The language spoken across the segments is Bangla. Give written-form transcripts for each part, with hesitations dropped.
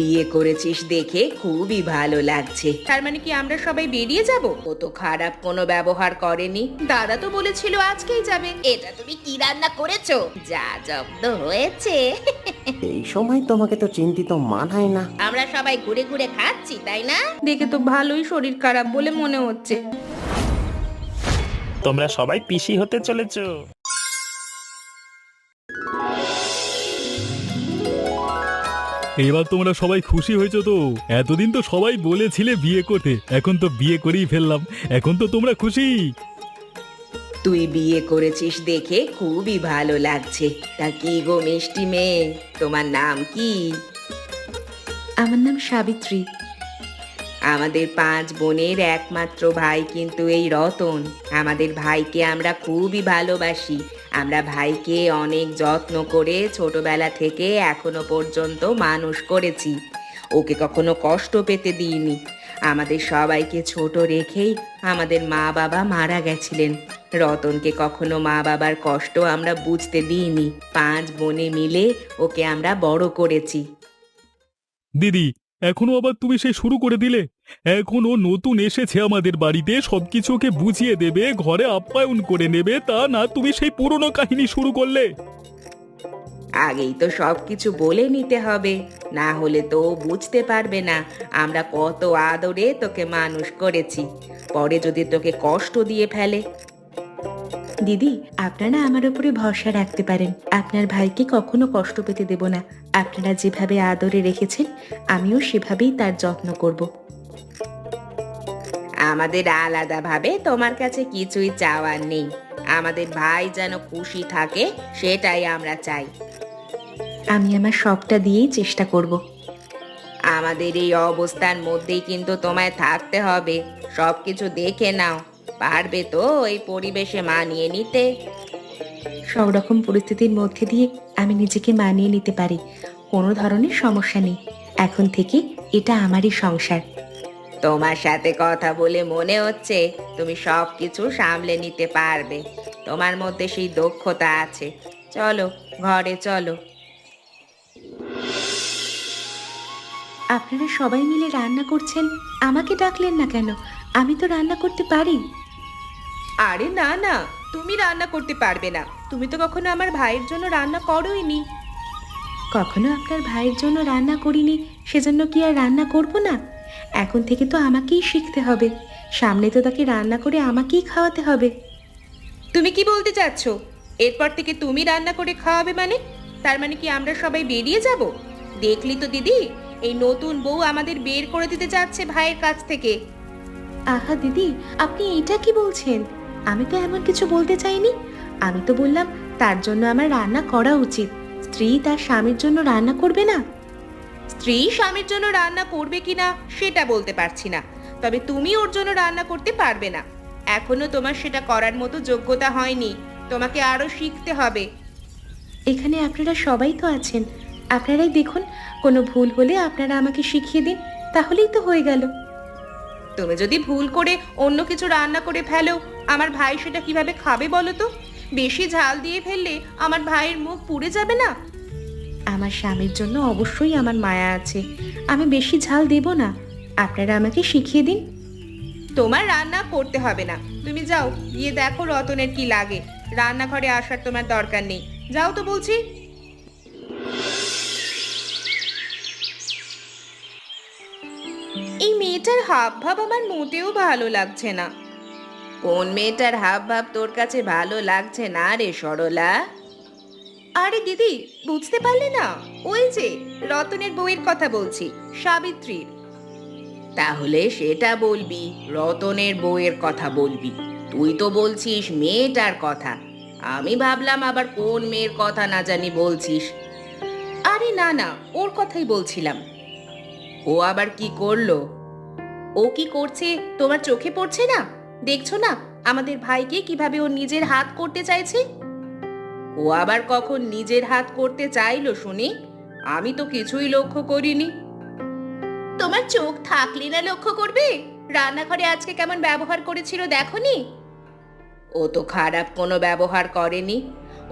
বিয়ে করেছিস দেখে খুবই ভালো লাগছে। তার মানে কি আমরা সবাই বেরিয়ে যাব? ও তো খারাপ কোনো ব্যবহার করেনি। দাদা তো বলেছিল আজকেই যাবে। এটা তুমি কি রান্না করেছো? যা জব্দ হয়েছে। এই সময় তোমাকে তো চিন্তিত মানায় না। আমরা সবাই ঘুরে ঘুরে খাচ্ছি, তাই না? দেখে তো ভালোই শরীর খারাপ বলে মনে হচ্ছে। তোমরা সবাই পিসি হতে চলেছো। এবার তোমরা সবাই খুশি হয়েছো তো? এতদিন তো সবাই বলেছিলে বিয়ে করতে, এখন তো বিয়ে করেই ফেললাম। এখন তো তোমরা খুশি? তুই বিয়ে করেছিস দেখে খুবই ভালো লাগছে। তা কি গো মিষ্টি মেয়ে, তোমার নাম কি? আমার নাম সাবিত্রী। আমাদের 5 বোনের একমাত্র ভাই কিন্তু এই রতন। আমাদের ভাইকে আমরা খুবই ভালোবাসি। আমরা ভাইকে অনেক যত্ন করে ছোটবেলা থেকে এখনো পর্যন্ত মানুষ করেছি। ওকে কখনো কষ্ট পেতে দিইনি। আমাদের সবাইকে ছোট রেখেই আমাদের মা বাবা মারা গেছিলেন। রতনকে কখনো মা বাবার কষ্ট আমরা বুঝতে দিইনি। 5 বোনে মিলে ওকে আমরা বড় করেছি। দিদি, এখনো আবার তুমি সেই শুরু করে দিলে? এখন ও নতুন এসেছে আমাদের বাড়িতে, সবকিছু ওকে বুঝিয়ে দেবে, ঘরে আপ্যায়ন করে নেবে, তা না তুমি সেই পুরনো কাহিনী শুরু করলে। আগেই তো সবকিছু বলে নিতে হবে, না হলে তো ও বুঝতে পারবে না আমরা কত আদরে তোকে মানুষ করেছি। পরে যদি তোকে কষ্ট দিয়ে ফেলে। দিদি, আপনারা আমার উপরে ভরসা রাখতে পারেন। আপনার ভাইকে কখনো কষ্ট পেতে দেব না। আপনারা যেভাবে আদরে রেখেছেন আমিও সেভাবেই তার যত্ন করব। আমাদের আলাদাভাবে তোমার কাছে কিছুই চাওয়ার নেই। আমাদের ভাই যেন খুশি থাকে সেটাই আমরা চাই। আমি আমার সবটা দিয়েই চেষ্টা করব। আমাদের এই অবস্থার মধ্যেই কিন্তু তোমায় থাকতে হবে। সবকিছু দেখে নাও, পারবে তো এই পরিবেশে মানিয়ে নিতে? সব রকম পরিস্থিতির মধ্যে দিয়ে আমি নিজেকে মানিয়ে নিতে পারি, কোনো ধরনের সমস্যা নেই। এখন থেকে এটা আমারই সংসার। তোমার সাথে কথা বলে মনে হচ্ছে তুমি সবকিছু সামলে নিতে পারবে। তোমার মধ্যে সেই দক্ষতা আছে। চলো ঘরে চলো। আপনারা সবাই মিলে রান্না করছেন, আমাকে ডাকলেন না কেন? আমি তো রান্না করতে পারি। আরে না না, তুমি রান্না করতে পারবে না। তুমি তো কখনো আমার ভাইয়ের জন্য রান্না করোইনি। কখনো আপনার ভাইয়ের জন্য রান্না করিনি, সেজন্য কি আর রান্না করব না? এখন থেকে তো আমাকেই শিখতে হবে। সামনে তো তাকে রান্না করে আমাকেই খাওয়াতে হবে। তুমি কি বলতে চাচ্ছ? এরপর থেকে তুমি রান্না করে খাওয়াবে মানে? তার মানে কি আমরা সবাই বেরিয়ে যাব? দেখলি তো দিদি, এই নতুন বউ আমাদের বের করে দিতে যাচ্ছে ভাইয়ের কাছ থেকে। আহা দিদি, আপনি এটা কি বলছেন? আমি তো এমন কিছু বলতে চাইনি। আমি তো বললাম তার জন্য আমার রান্না করা উচিত। স্ত্রী তার স্বামীর জন্য রান্না করবে না? স্ত্রী স্বামীর জন্য রান্না করবে কিনা সেটা বলতে পারছি না, তবে তুমি ওর জন্য রান্না করতে পারবে না। এখনো তোমার সেটা করার মতো যোগ্যতা হয়নি। তোমাকে আরো শিখতে হবে। এখানে আপনারা সবাই তো আছেন, আপনারাই দেখুন, কোনো ভুল হলে আপনারা আমাকে শিখিয়ে দিন, তাহলেই তো হয়ে গেল। তুমি যদি ভুল করে অন্য কিছু রান্না করে ফেলো, আমার ভাই সেটা কিভাবে খাবে বলো তো? বেশি ঝাল দিয়ে ফেললে আমার ভাইয়ের মুখ পুড়ে যাবে না? আমার স্বামীর জন্য অবশ্যই আমার মায়া আছে, আমি বেশি ঝাল দেব না। আপনারা আমাকে শিখিয়ে দিন। তোমার রান্না করতে হবে না, তুমি যাও গিয়ে দেখো রতনের কি লাগে। রান্নাঘরে আসার তোমার দরকার নেই, যাও তো বলছি। এই মেয়েটার হাব ভাব আমার মোটেও ভালো লাগছে না। কোন মেয়েটার হাব ভাব তোর কাছে ভালো লাগছে না রে সরলা? আরে দিদি, বুঝতে পারলে না? ওই যে রতনের বউয়ের কথা বলছি, সাবিত্রীর। তাহলে সেটা বলবি, রতনের বউয়ের কথা বলবি। তুই তো বলছিস মেয়েটার কথা। আমি ভাবলাম আবার কোন মেয়ের কথা না জানি বলছিস। আরে না না, ওর কথাই বলছিলাম। ও আবার কি করলো? ও কি করছে তোমার চোখে পড়ছে না? দেখছো না আমাদের ভাইকে কিভাবে ও নিজের হাত করতে চাইছে? ও আবার কখন নিজের হাত করতে চাইলো শুনি? আমি তো কিছুই লক্ষ্য করিনি। তোমার চোখ থাকলে না লক্ষ্য করবে? রান্নাঘরে আজকে কেমন ব্যবহার করেছিল দেখোনি? ও তো খারাপ কোনো ব্যবহার করেনি।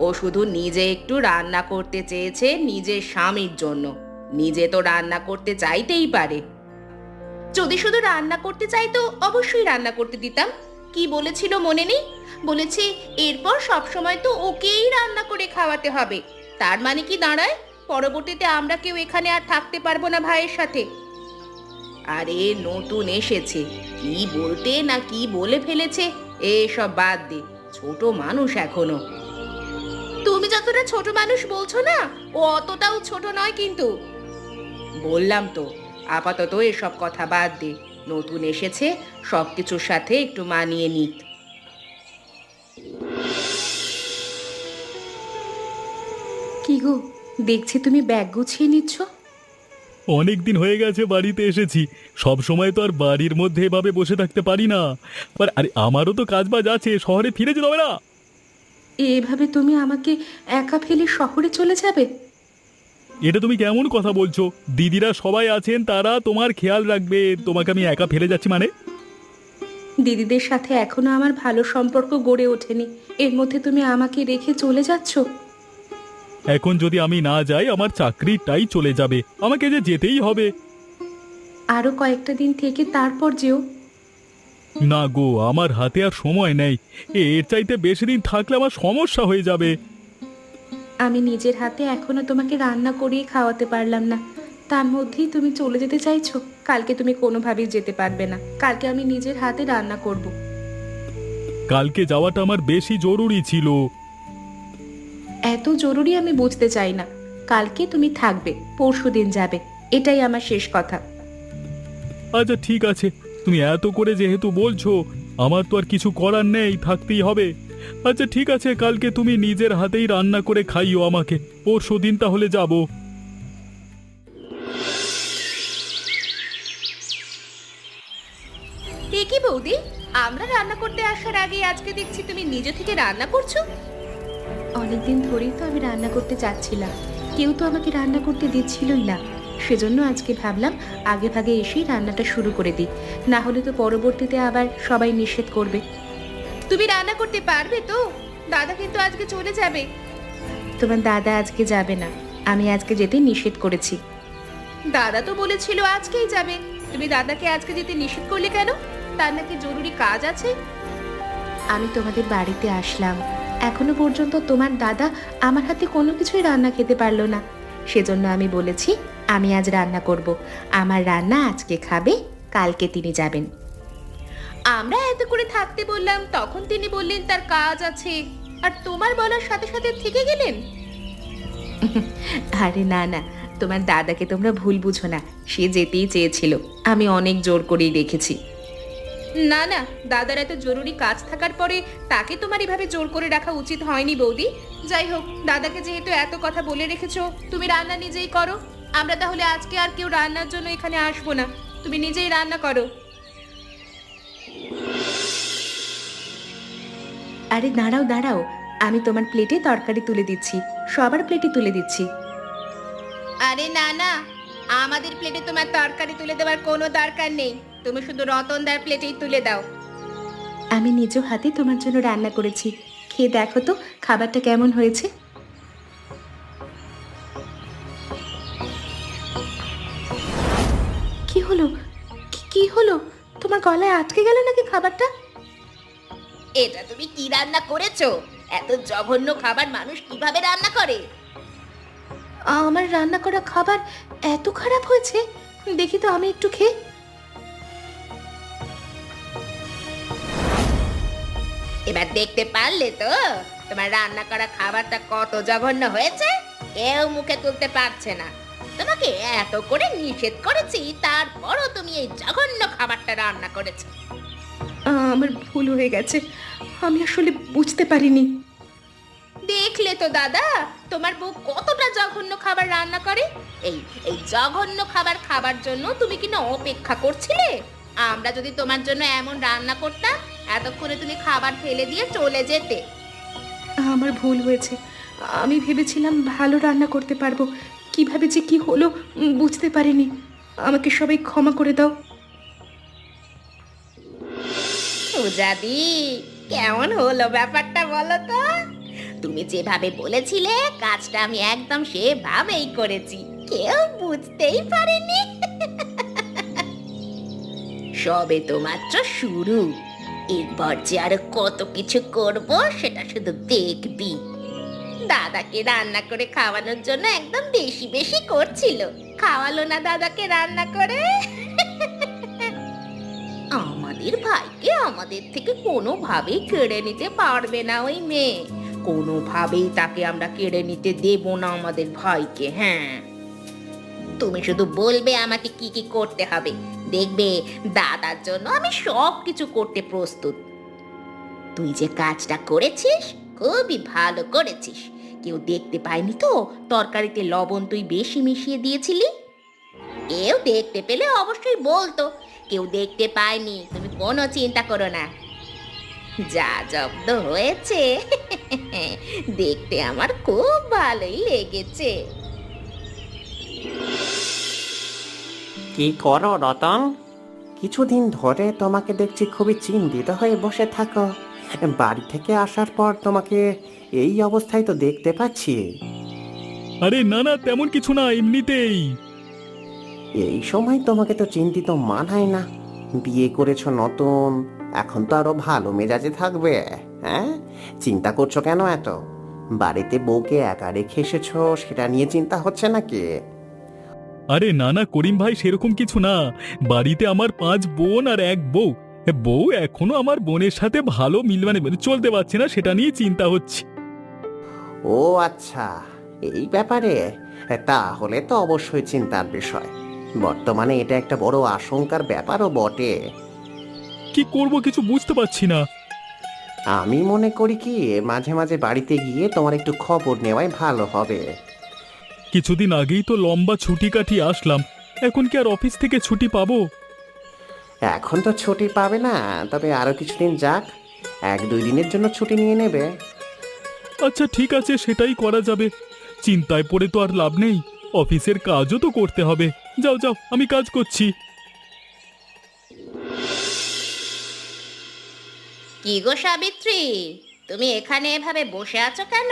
ও শুধু নিজে একটু রান্না করতে চেয়েছে নিজের স্বামীর জন্য। নিজে তো রান্না করতে চাইতেই পারে। যদি শুধু রান্না করতে চাইতো অবশ্যই রান্না করতে দিতাম। কি বলেছিল মনে নেই? বলেছে এরপর সব সময় তো ওকেই রান্না করে খাওয়াতে হবে। তার মানে কি দাঁড়ায়, পরবর্তীতে আমরা কেউ এখানে আর থাকতে পারবো না ভাইয়ের সাথে। আরে নতুন এসেছে, কি বলতে না কি বলে ফেলেছে, এসব বাদ দে, ছোট মানুষ এখনো। তুমি যতটা ছোট মানুষ বলছো না, ও অতটাও ছোট নয় কিন্তু। বললাম তো, আপাতত এসব কথা বাদ দে, নতুন এসেছে, সবকিছুর সাথে একটু মানিয়ে নিক। কি গো, দেখছি তুমি ব্যাগ গুছিয়ে নিচ্ছ। অনেক দিন হয়ে গেছে বাড়িতে এসেছি, সব সময় তো আর বাড়ির মধ্যে এভাবে বসে থাকতে পারি না। আরে আমারও তো কাজবাজ আছে, শহরে ফিরে যেতে হবে না? এভাবে তুমি আমাকে একা ফেলে শহরে চলে যাবে? এটা তুমি কেমন কথা বলছো? দিদিরা সবাই আছেন, তারা তোমার খেয়াল রাখবে, তোমাকে আমি একা ফেলে যাচ্ছি মানে? দিদিদের সাথে এখনো আমার ভালো সম্পর্ক গড়ে ওঠেনি, এর মধ্যে তুমি আমাকে রেখে চলে যাচ্ছ? এখন যদি আমি না যাই আমার চাকরিটাই চলে যাবে, আমাকে যে যেতেই হবে। আরো কয়েকটা দিন থেকে তারপর যেও। না গো, আমার হাতে আর সময় নেই, এর চাইতে বেশি দিন থাকলে আমার সমস্যা হয়ে যাবে। আমি নিজের হাতে এখনো তোমাকে রান্না করিয়ে খাওয়াতে পারলাম না, তার মধ্যেই তুমি চলে যেতে চাইছো? কালকে তুমি কোনোভাবেই যেতে পারবে না, কালকে আমি নিজের হাতে রান্না করব। কালকে যাওয়াটা আমার বেশি জরুরি ছিল। এত জরুরি আমি বুঝতে চাই না। কালকে তুমি থাকবে, পরশুদিন যাবে, এটাই আমার শেষ কথা। আচ্ছা ঠিক আছে, তুমি এত করে যেহেতু বলছো, আমার তো আর কিছু করার নেই, থাকতেই হবে। আচ্ছা ঠিক আছে, কালকে তুমি নিজের হাতেই রান্না করে খাইও আমাকে, পরশুদিন তাহলে যাব। কি বৌদি, আমরা রান্না করতে আসার আগে আজকে দেখছি তুমি নিজে থেকে রান্না করছো। অনেকদিন ধরেই তো আমি রান্না করতে চাচ্ছিলাম, কেউ তো আমাকে রান্না করতে দিচ্ছিলই না, সেজন্য আজকে ভাবলাম আগে ভাগে এসেই রান্নাটা শুরু করে দিই, না হলে তো পরবর্তীতে আবার সবাই নিষেধ করবে। তুমি রান্না করতে পারবে তো? দাদা কিন্তু আজকে চলে যাবে। তোমার দাদা আজকে যাবে না, আমি আজকে যেতে নিষেধ করেছি। দাদা তো বলেছিল আজকেই যাবে, তুমি দাদাকে আজকে যেতে নিষেধ করলে কেন? তার নাকি জরুরি কাজ আছে। আমি তোমাদের বাড়িতে আসলাম, এখনো পর্যন্ত তোমার দাদা আমার হাতে কোনো কিছুই রান্না খেতে পারলো না, সেজন্য আমি বলেছি আমি আজ রান্না করব, আমার রান্না আজকে খাবে, কালকে তিনি যাবেন। আমরা এত করে থাকতে বললাম, তখন তিনি বললেন তার কাজ আছে, আর তোমার বলার সাথে সাথে থেকে গেলেন। আরে না না, তোমার দাদাকে তোমরা ভুল বুঝো না, সে যেতেই চেয়েছিল, আমি অনেক জোর করেই রেখেছি। না না, দাদার এত জরুরি কাজ থাকার পরে তাকে তোমার এভাবে জোর করে রাখা উচিত হয়নি বৌদি। যাই হোক, দাদাকে যেহেতু এত কথা বলে রেখেছো, তুমি রান্না নিজেই করো। আমরা তাহলে আজকে আর কেউ রান্নার জন্য এখানে আসবো না, তুমি নিজেই রান্না করো। আরে দাঁড়াও দাঁড়াও, আমি তোমার প্লেটে তরকারি তুলে দিচ্ছি, সবার প্লেটে তুলে দিচ্ছি। আরে না না, আমাদের প্লেটে তোমার তরকারি তুলে দেওয়ার কোনো দরকার নেই, তুমি শুধু রতনদার প্লেটেই তুলে দাও। আমি নিজ হাতে তোমার জন্য রান্না করেছি, খেয়ে দেখো তো খাবারটা কেমন হয়েছে। কি হলো, কি হলো, তোমার গলায় আটকে গেল নাকি খাবারটা? এটা তুমি কি রান্না করেছো? এত জঘন্য খাবার মানুষ কিভাবে রান্না করে? আমার রান্না করা খাবার এত খারাপ হয়েছে? দেখি তো আমি একটু খেয়ে। এবার দেখতে পারলে তো তোমার রান্না করা খাবারটা কত জঘন্য হয়েছে, কেউ মুখে তুলতে পারছে না। তোমাকে এত করে নিষেধ করেছি, তারপরও তুমি এই জঘন্য খাবারটা রান্না করেছো। আমার ভুল হয়ে গেছে, আমি আসলে বুঝতে পারিনি। দেখলে তো দাদা, তোমার বউ কতটা জঘন্য খাবার রান্না করে। এই এই জঘন্য খাবার খাবার জন্য তুমি কিনা অপেক্ষা করছিলে? আমরা যদি তোমার জন্য এমন রান্না করতাম, এতক্ষণে তুমি খাবার ফেলে দিয়ে চলে যেতে। আমার ভুল হয়েছে, আমি ভেবেছিলাম ভালো রান্না করতে পারবো, কিভাবে যে কি হলো বুঝতে পারিনি, আমাকে সবাই ক্ষমা করে দাও। পূজাদি, কেমন হলো ব্যাপারটা বলো তো? তুমি যেভাবে বলেছিলে কাজটা আমি একদম সেভাবেই করেছি, কেউ বুঝতেই পারেনি। সবে তো মাত্র শুরু, এরপর যে আরো কত কিছু করব সেটা শুধু দেখবি। দাদাকে রান্না করে খাওয়ানোর জন্য একদম বেশি বেশি করছিল, খাওয়ালো না দাদাকে রান্না করে। আমাদের ভাইকে আমাদের থেকে কোনোভাবেই কেড়ে নিতে পারবে না ওই মেয়ে, কোনোভাবেই তাকে আমরা কেড়ে নিতে দেব না আমাদের ভাইকে। হ্যাঁ, তুমি শুধু বলবে আমাকে কি কি করতে হবে, দেখবে দাদার জন্য আমি সব কিছু করতে প্রস্তুত। তুই যে কাজটা করেছিস খুবই ভালো করেছিস। কেউ দেখতে পায়নি তো তরকারিতে লবণ তুই বেশি মিশিয়ে দিয়েছিলি? কেউ দেখতে পেলে অবশ্যই বলতো, কেউ দেখতে পায়নি, তুমি কোনো চিন্তা করো না। যা জব্দ হয়েছে দেখতে আমার খুব ভালোই লেগেছে। কি করো রতন? কিছুদিন ধরে তোমাকে দেখছি খুবই চিন্তিত হয়ে বসে থাকো। বাড়ি থেকে আসার পর তোমাকে এই অবস্থায় তো দেখতে পাচ্ছি। আরে না না, তেমন কিছু না, এমনিতেই। এই সময় তোমাকে তো চিন্তিত মানায় না। বিয়ে করেছো নতুন, এখন তো আরো ভালো মেজাজে থাকবে। হ্যাঁ, চিন্তা করছো কেন এত? বাড়িতে বউকে একা রেখে এসেছো, সেটা নিয়ে চিন্তা হচ্ছে নাকি? আরে না না করিম ভাই, সেরকম কিছু না। বাড়িতে আমার 5 বোন আর 1 বউ। বউ এখনো আমার বোনের সাথে ভালো মানে চলতে পারছে না, সেটা নিয়ে চিন্তা হচ্ছে। ও আচ্ছা, এই ব্যাপারে? তাহলে তো অবশ্যই চিন্তার বিষয়। বর্তমানে এটা একটা বড় আশঙ্কার ব্যাপারও বটে। কি করব কিছু বুঝতে পারছি না। আমি মনে করি কি, মাঝে মাঝে বাড়িতে গিয়ে তোমার একটু খবর নেওয়াই ভালো হবে। কিছুদিন আগেই তো লম্বা ছুটি কাটিয়ে আসলাম, এখন কি আর অফিস থেকে ছুটি পাবো? এখন তো ছুটি পাবে না, তবে আরো কিছুদিন যাক, 1-2 দিনের জন্য ছুটি নিয়ে নেবে। আচ্ছা ঠিক আছে, সেটাই করা যাবে। চিন্তায় পড়ে তো আর লাভ নেই, অফিসের কাজও তো করতে হবে। যাও যাও, আমি কাজ করছি। কি গো সাবিত্রী, তুমি এখানে এভাবে বসে আছো কেন?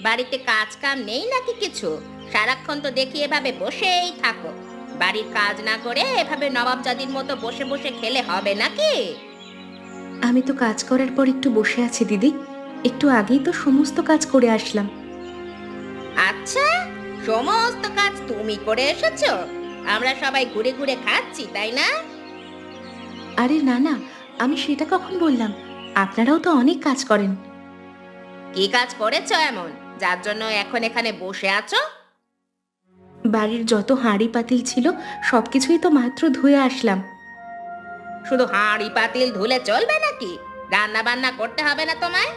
বাড়িতে কাজ কাম নেই নাকি কিছু? সারাক্ষণ তো দেখি এভাবে বসেই থাকো। বাড়ির কাজ না করে এভাবে নবাবজাদির মতো বসে বসে খেলে হবে নাকি? আমি তো কাজ করার পর একটু বসে আছি দিদি, একটু আগেই তো সমস্ত কাজ করে আসলাম। আচ্ছা, সমস্ত কাজ তুমি করে এসেছো? আমরা সবাই ঘুরে ঘুরে খাচ্ছি, তাই না? আরে না না, আমি সেটা কখন বললাম? আপনারাও তো অনেক কাজ করেন। কি কাজ করেছো এমন যার জন্য এখন এখানে বসে আছো? বাড়ির যত হাঁড়ি পাতিল ছিল সবকিছুই তো মাত্র ধুয়ে আসলাম। শুধু হাঁড়ি পাতিল ধুলে চলবে নাকি? রান্না বান্না করতে হবে না তোমায়?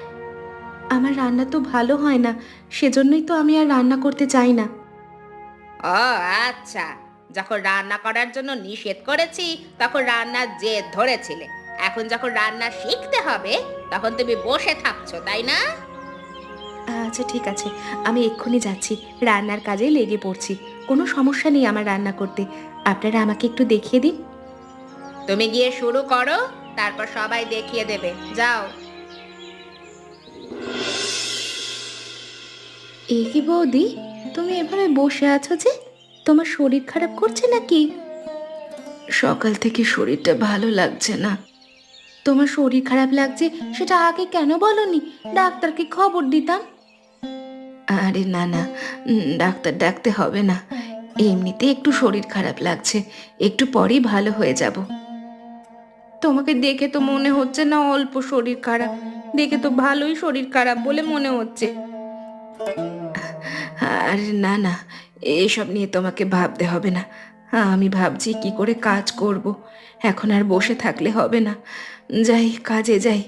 আমার রান্না তো ভালো হয় না, সেজন্যই তো আমি আর রান্না করতে চাই না। ও আচ্ছা, যখন রান্না করার জন্য নিষেধ করেছি তখন রান্নার জেদ ধরেছিলে, এখন যখন রান্না শিখতে হবে তখন তুমি বসে থাকছো, তাই না? আচ্ছা ঠিক আছে, আমি এক্ষুনি যাচ্ছি, রান্নার কাজে লেগে পড়ছি। কোনো সমস্যা নেই আমার রান্না করতে, আপনারা আমাকে একটু দেখিয়ে দিন। তুমি গিয়ে শুরু করো, তারপর সবাই দেখিয়ে দেবে। যাও। এ কি বৌদি, তুমি এভাবে বসে আছো যে? তোমার শরীর খারাপ করছে নাকি? সকাল থেকে শরীরটা ভালো লাগছে না। তোমার শরীর খারাপ লাগছে সেটা আগে কেন বলনি? ডাক্তারকে খবর দিতাম। আরে না না, ডাক্তার ডাকতে হবে না, এমনিতে একটু শরীর খারাপ লাগছে, একটু পরেই ভালো হয়ে যাব। তোমাকে দেখে তো মনে হচ্ছে না অল্প শরীর খারাপ, দেখে তো ভালোই শরীর খারাপ বলে মনে হচ্ছে। আরে না না, এসব নিয়ে তোমাকে ভাবতে হবে না। আমি ভাবছি কি করে কাজ করব, এখন আর বসে থাকলে হবে না, যাই কাজে যাই।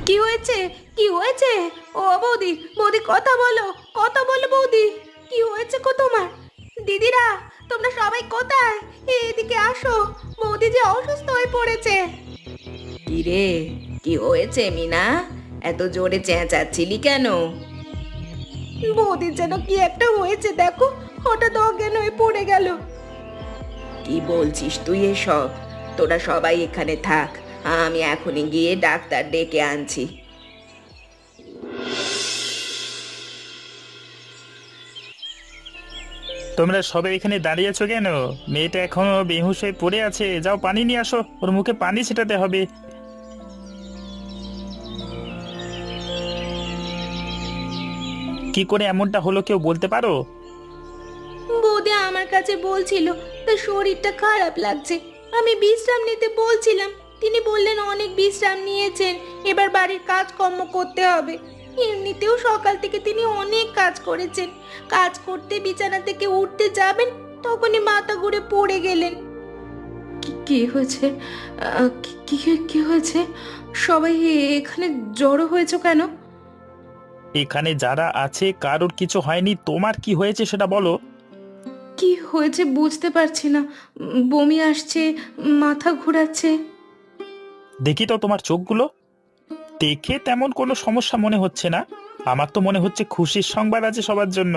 কি হয়েছে? কি হয়েছে? ও বৌদি, বৌদি কথা বলো, কথা বলো বৌদি, কি হয়েছে গো তোমার? দিদিরা তোমরা সবাই কোথায়? এদিকে আসো, বৌদি যে অসুস্থ হয়ে পড়েছে। কি রে, কি হয়েছে মিনা? এত জোরে চেঁচাচ্ছিলি কেন? বৌদির যেন কি একটা হয়েছে, দেখো হঠাৎ অজ্ঞান হয়ে পড়ে গেল। কি বলছিস তুই এসব? তোরা সবাই এখানে থাক, আমি এখনই গিয়ে ডাক্তার ডেকে আনছি। তোমরা সবাই এখানে দাঁড়িয়েছো কেন? মেয়েটা এখনো বেহুশ হয়ে পড়ে আছে, যাও পানি নিয়ে আসো, ওর মুখে পানি ছিটাতে হবে। কি করে এমনটা হলো কেউ বলতে পারো? বৌদি আমার কাছে বলছিল তার শরীরটা খারাপ লাগছে, আমি বিশ্রাম নিতে বলছিলাম, তিনি বললেন অনেক বিশ্রাম নিয়েছেন, এবার বাড়ির কাজকর্ম করতে হবে। এমনিতেও সকাল থেকে তিনি অনেক কাজ করেছেন, কাজ করতে বিছানা থেকে উঠতে যাবেন তখনই মাথা ঘুরে পড়ে গেলেন। কি হয়েছে? কি হয়েছে? সবাই এখানে জড়ো হয়েছে কেন? এখানে যারা আছে কারোর কিছু হয়নি, তোমার কি হয়েছে সেটা বলো। কি হয়েছে বুঝতে পারছি না, বমি আসছে, মাথা ঘোরাচ্ছে। দেখি তো তোমার চোখগুলো, দেখে তেমন কোনো সমস্যা মনে হচ্ছে না। আমার তো মনে হচ্ছে খুশির সংবাদ আছে সবার জন্য।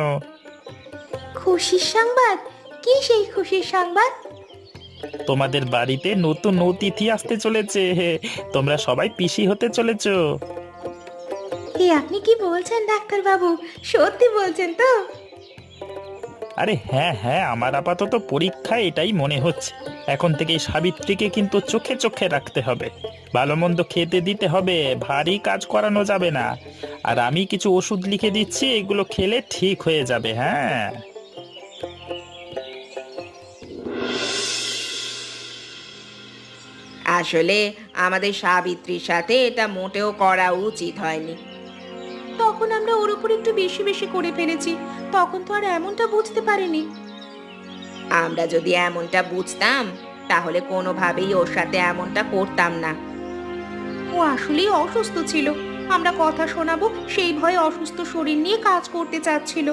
খুশির সংবাদ? কি সেই খুশির সংবাদ? তোমাদের বাড়িতে নতুন অতিথি আসতে চলেছে, তোমরা সবাই পিসি হতে চলেছো। আপনি কি বলছেন ডাক্তার বাবু? সত্যি বলছেন তো? আরে হ্যাঁ হ্যাঁ, আমার আপাতত পরীক্ষায় এটাই মনে হচ্ছে। এখন থেকে সাবিত্রীকে কিন্তু চোখে চোখে রাখতে হবে, ভালো মন্দ খেতে দিতে হবে, ভারী কাজ করানো যাবে না। আর আমি কিছু ওষুধ লিখে দিচ্ছি, এগুলো খেলে ঠিক হয়ে যাবে। হ্যাঁ, আসলে আমাদের সাবিত্রীর সাথে এটা মোটেও করা উচিত হয়নি। তখন আমরা ওর উপর একটু বেশি বেশি করে ফেলেছি, তখন তো আর এমনটা বুঝতে পারিনি। আমরা যদি এমনটা বুঝতাম তাহলে কোনোভাবেই ওর সাথে এমনটা করতাম না। ও আসলেই অসুস্থ ছিল, আমরা কথা শোনাবো সেই ভয়ে অসুস্থ শরীর নিয়ে কাজ করতে চাচ্ছিল।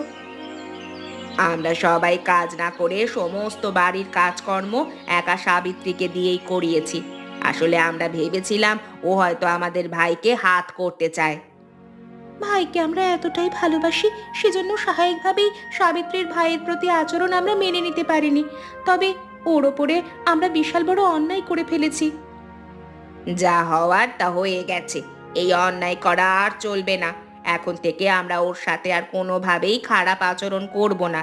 আমরা সবাই কাজ না করে সমস্ত বাড়ির কাজকর্ম একা সাবিত্রীকে দিয়েই করিয়েছি। আসলে আমরা ভেবেছিলাম ও হয়তো আমাদের ভাইকে হাত করতে চায়। ভাইকে আমরা এতটাই ভালোবাসি, সেজন্য স্বাভাবিকভাবেই সাবিত্রীর ভাইয়ের প্রতি আচরণ আমরা মেনে নিতে পারিনি। তবে ওর ওপরে আমরা বিশাল বড় অন্যায় করে ফেলেছি। যা হওয়ার তা হয়ে গেছে, এই অন্যায় করা আর চলবে না। এখন থেকে আমরা ওর সাথে আর কোনোভাবেই খারাপ আচরণ করব না।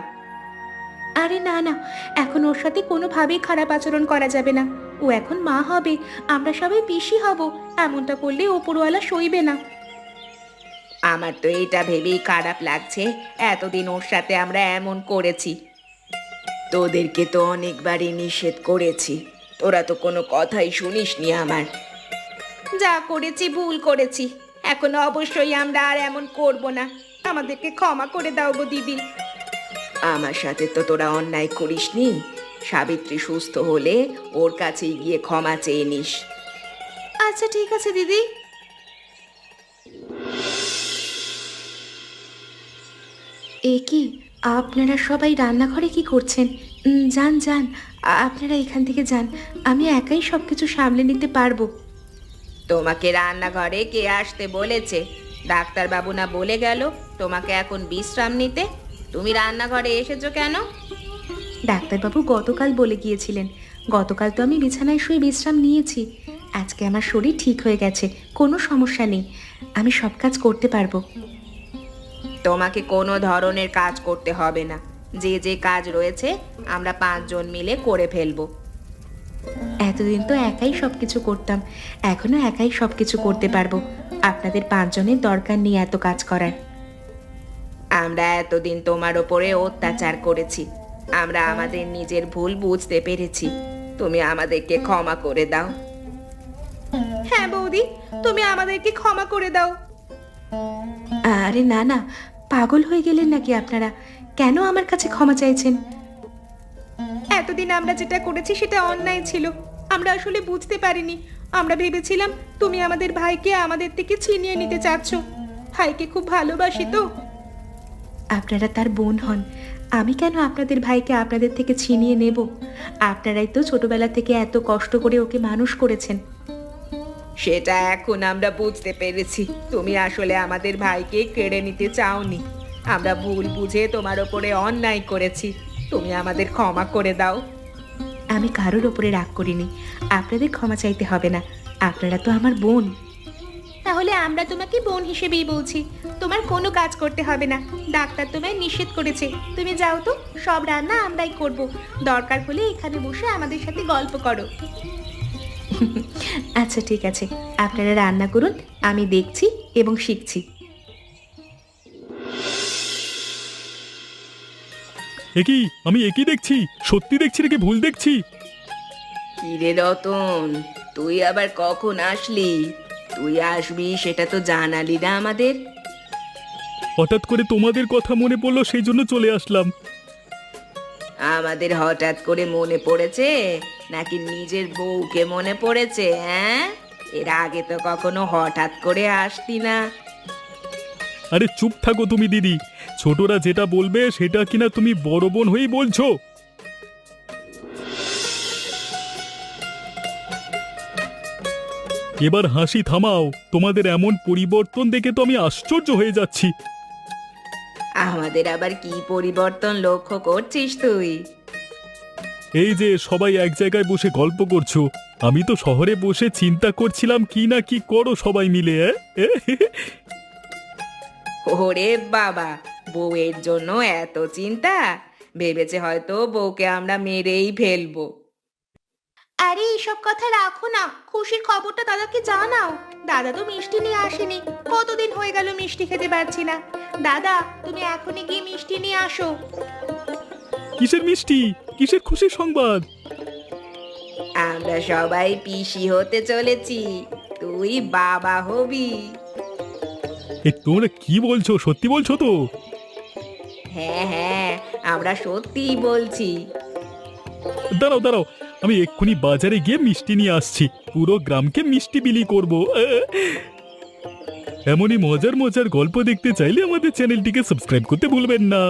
আরে না না, এখন ওর সাথে কোনোভাবেই খারাপ আচরণ করা যাবে না। ও এখন মা হবে, আমরা সবাই পিসি হব, এমনটা করলে ওপরওয়ালা সইবে না। আমার তো এটা ভেবেই খারাপ লাগছে, এতদিন ওর সাথে আমরা এমন করেছি। তোদেরকে তো অনেকবারই নিষেধ করেছি, তোরা তো কোনো কথাই শুনিসনি আমার। যা করেছি ভুল করেছি, এখন অবশ্যই আমরা আর এমন করব না। আমাদেরকে ক্ষমা করে দাও গো দিদি। আমার সাথে তো তোরা অন্যায় করিসনি। সাবিত্রী সুস্থ হলে ওর কাছে গিয়ে ক্ষমা চেয়ে নিস। আচ্ছা ঠিক আছে দিদি। এ কি, আপনারা সবাই রান্নাঘরে কি করছেন? যান যান, আপনারা এখান থেকে যান, আমি একাই সবকিছু সামলে নিতে পারবো। তোমাকে রান্নাঘরে কে আসতে বলেছে? ডাক্তারবাবু না বলে গেল তোমাকে এখন বিশ্রাম নিতে? তুমি রান্নাঘরে এসেছো কেন? ডাক্তারবাবু গতকাল বলে গিয়েছিলেন, গতকাল তো আমি বিছানায় শুয়ে বিশ্রাম নিয়েছি। আজকে আমার শরীর ঠিক হয়ে গেছে, কোনো সমস্যা নেই, আমি সব কাজ করতে পারবো। তোমাকে কোনো ধরনের কাজ করতে হবে না, যে যে কাজ রয়েছে আমরা 5 জন মিলে করে ফেলবো। এতদিন তো একাই সবকিছু করতাম, এখনো একাই সবকিছু করতে পারবো। আপনাদের 5 জনের দরকার নেই এত কাজ করার। আমরা এতদিন তোমার ওপরে অত্যাচার করেছি, আমরা আমাদের নিজের ভুল বুঝতে পেরেছি। তুমি আমাদেরকে ক্ষমা করে দাও। হ্যাঁ বৌদি, তুমি আমাদেরকে ক্ষমা করে দাও। আরে না না, পাগল হয়ে গেলেন নাকি আপনারা? কেন আমার কাছে ক্ষমা চাইছেন? এতদিন আমরা যেটা করেছি সেটা অন্যায় ছিল, আমরা আসলে বুঝতে পারিনি। আমরা ভেবেছিলাম তুমি আমাদের ভাইকে আমাদের থেকে ছিনিয়ে নিতে চাচ্ছ। ভাইকে খুব ভালোবাসি তো। আপনারা তার বোন হন, আমি কেন আপনাদের ভাইকে আপনাদের থেকে ছিনিয়ে নেব? আপনারাই তো ছোটবেলা থেকে এত কষ্ট করে ওকে মানুষ করেছেন। সেটা এখন আমরা বুঝতে পেরেছি, তুমি আসলে আমাদের ভাইকে কেড়ে নিতে চাওনি। আমরা ভুল বুঝে তোমার ওপরে অন্যায় করেছি, তুমি আমাদের ক্ষমা করে দাও। আমি কারোর ওপরে রাগ করিনি, আপনাদের ক্ষমা চাইতে হবে না, আপনারা তো আমার বোন। তাহলে আমরা তোমাকে বোন হিসেবেই বলছি, তোমার কোনো কাজ করতে হবে না, ডাক্তার তোমায় নিষেধ করেছে। তুমি যাও তো, সব রান্না আমরাই করব। দরকার হলে এখানে বসে আমাদের সাথে গল্প করো। আচ্ছা ঠিক আছে, আপনারা রান্না করুন, আমি দেখছি এবং শিখছি। একই আমি একই দেখছি, সত্যি দেখছি নাকি ভুল দেখছি? কিরে রতন, তুই আবার কখন আসলি? তুই আসবি সেটা তো জানালি না আমাদের। হঠাৎ করে তোমাদের কথা মনে পড়লো, সেই জন্য চলে আসলাম। আমাদের হঠাৎ করে মনে পড়েছে নাকি নিজের বউকে মনে পড়েছে? হ্যাঁ, এর আগে তো কখনো হঠাৎ করে আসতি না। আরে চুপ থাকো তুমি দিদি, ছোটরা যেটা বলবে সেটা কিনা তুমি বড় বোন হয়েই বলছো। এবার হাসি থামাও, তোমাদের এমন পরিবর্তন দেখে তো আমি আশ্চর্য হয়ে যাচ্ছি। আমাদের আবার কি পরিবর্তন লক্ষ্য করছিস তুই? এই যে সবাই এক জায়গায় বসে গল্প করছো, আমি তো শহরে বসে চিন্তা করছিলাম কি না কি করো সবাই মিলে। ওরে বাবা, বউয়ের জন্য এত চিন্তা? ভেবেছে হয়তো বউকে আমরা মেরেই ফেলবো। আরে এসব কথা রাখো না, খুশির খবরটা দাদাকে জানাও। দাদা তো মিষ্টি নিয়ে আসেনি, কতদিন হয়ে গেল মিষ্টি খেতে পারছি না। দাদা, তুমি এখনই গিয়ে মিষ্টি নিয়ে আসো। কিসের মিষ্টি, কিসের খুশির সংবাদ? আমরা সবাই পিসি হতে চলেছি, তুই বাবা হবি। তোমরা কি বলছো, সত্যি বলছো তো? হ্যাঁ হ্যাঁ, আমরা সত্যিই বলছি। দাঁড়াও দাঁড়াও, আমি এক্ষুনি বাজারে গিয়ে মিষ্টি নিয়ে আসছি, পুরো গ্রামকে মিষ্টি বিলি করব। এমনই মজার মজার গল্প দেখতে চাইলে আমাদের চ্যানেলটিকে সাবস্ক্রাইব করতে ভুলবেন না।